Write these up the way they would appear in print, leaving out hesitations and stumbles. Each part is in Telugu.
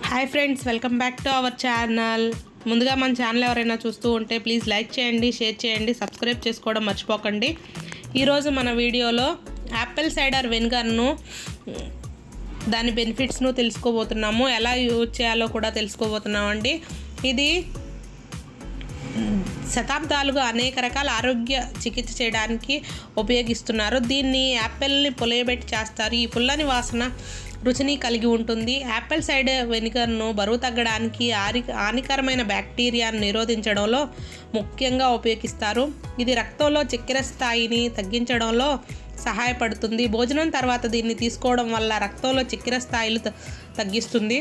Hi friends, welcome back to our channel. ముందుగా మన ఛానల్ ఎవరైనా చూస్తూ ఉంటే ప్లీజ్ లైక్ చేయండి, షేర్ చేయండి, సబ్స్క్రైబ్ చేసుకోవడం మర్చిపోకండి. ఈరోజు మన వీడియోలో యాపిల్ సైడర్ వెనిగర్ను దాని బెనిఫిట్స్ను తెలుసుకోబోతున్నాము. ఎలా యూజ్ చేయాలో కూడా తెలుసుకోబోతున్నామండి. ఇది శతాబ్దాలుగా అనేక రకాల ఆరోగ్య చికిత్స చేయడానికి ఉపయోగిస్తున్నారు. దీన్ని యాపిల్ని పులియబెట్టి చేస్తారు. ఈ పుల్లని వాసన రుచిని కలిగి ఉంటుంది. యాపిల్ సైడర్ వెనిగర్ను బరువు తగ్గడానికి, హానికరమైన బ్యాక్టీరియాను నిరోధించడంలో ముఖ్యంగా ఉపయోగిస్తారు. ఇది రక్తంలో చక్కెర స్థాయిని తగ్గించడంలో సహాయపడుతుంది. భోజనం తర్వాత దీన్ని తీసుకోవడం వల్ల రక్తంలో చక్కెర స్థాయిలు తగ్గిస్తుంది.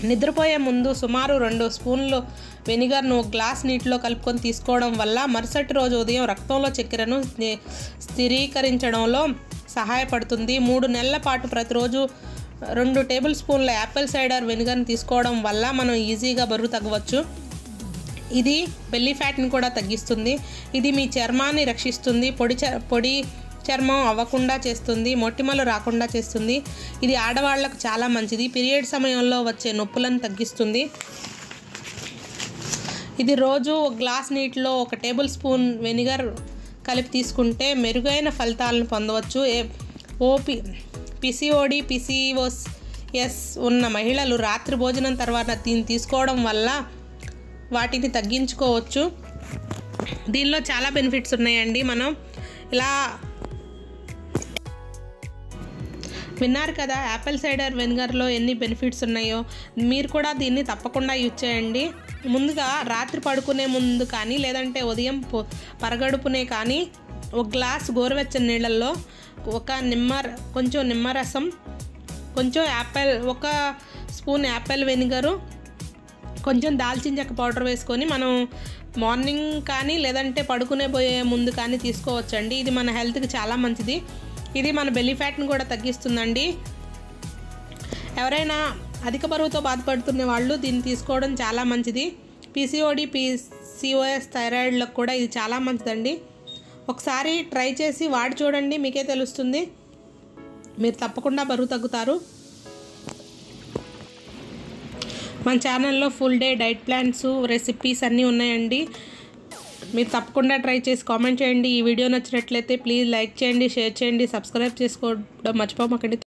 నిద్రపోయే ముందు సుమారు 2 స్పూన్లు వెనిగర్ను గ్లాస్ నీటిలో కలుపుకొని తీసుకోవడం వల్ల మరుసటి రోజు ఉదయం రక్తంలో చక్కెరను స్థిరీకరించడంలో సహాయపడుతుంది. 3 నెలల పాటు ప్రతిరోజు 2 టేబుల్ స్పూన్ల యాపిల్ సైడర్ వెనిగర్ని తీసుకోవడం వల్ల మనం ఈజీగా బరువు తగ్గవచ్చు. ఇది బెల్లీ ఫ్యాట్ని కూడా తగ్గిస్తుంది. ఇది మీ చర్మాన్ని రక్షిస్తుంది. పొడి చర్మం అవ్వకుండా చేస్తుంది. మొటిమలు రాకుండా చేస్తుంది. ఇది ఆడవాళ్లకు చాలా మంచిది. పీరియడ్ సమయంలో వచ్చే నొప్పులను తగ్గిస్తుంది. ఇది రోజు ఒక గ్లాస్ నీటిలో 1 టేబుల్ స్పూన్ వెనిగర్ కలిపి తీసుకుంటే మెరుగైన ఫలితాలను పొందవచ్చు. పిసిఓడి, పిసిఓఎస్ ఉన్న మహిళలు రాత్రి భోజనం తర్వాత దీన్ని తీసుకోవడం వల్ల వాటిని తగ్గించుకోవచ్చు. దీనిలో చాలా బెనిఫిట్స్ ఉన్నాయండి. మనం ఇలా విన్నారు కదా, యాపిల్ సైడర్ వెనిగర్లో ఎన్ని బెనిఫిట్స్ ఉన్నాయో. మీరు కూడా దీన్ని తప్పకుండా యూజ్ చేయండి. ముందుగా రాత్రి పడుకునే ముందు కానీ లేదంటే ఉదయం పరగడుపునే కానీ 1 గ్లాస్ గోరువెచ్చని నీళ్ళల్లో కొంచెం నిమ్మరసం, కొంచెం 1 స్పూన్ యాపిల్ వెనిగరు, కొంచెం దాల్చిన చెక్క పౌడర్ వేసుకొని మనం మార్నింగ్ కానీ లేదంటే పడుకునే పోయే ముందు కానీ తీసుకోవచ్చండి. ఇది మన హెల్త్కి చాలా మంచిది. ఇది మన బెల్లీ ఫ్యాట్ని కూడా తగ్గిస్తుందండి. ఎవరైనా అధిక బరువుతో బాధపడుతున్న వాళ్ళు దీన్ని తీసుకోవడం చాలా మంచిది. పిసిఓడి, పిసిఓఎస్ థైరాయిడ్లకు కూడా ఇది చాలా మంచిదండి. ఒకసారి ట్రై చేసి వాడి చూడండి, మీకే తెలుస్తుంది. మీరు తప్పకుండా బరువు తగ్గుతారు. మన ఛానల్లో full day diet plans, recipes అన్నీ ఉన్నాయండి. మీరు తప్పకుండా ట్రై చేసి కామెంట్ చేయండి. ఈ వీడియో నచ్చినట్లయితే ప్లీజ్ లైక్ చేయండి, షేర్ చేయండి, సబ్స్క్రైబ్ చేసుకోవడం మర్చిపోకండి.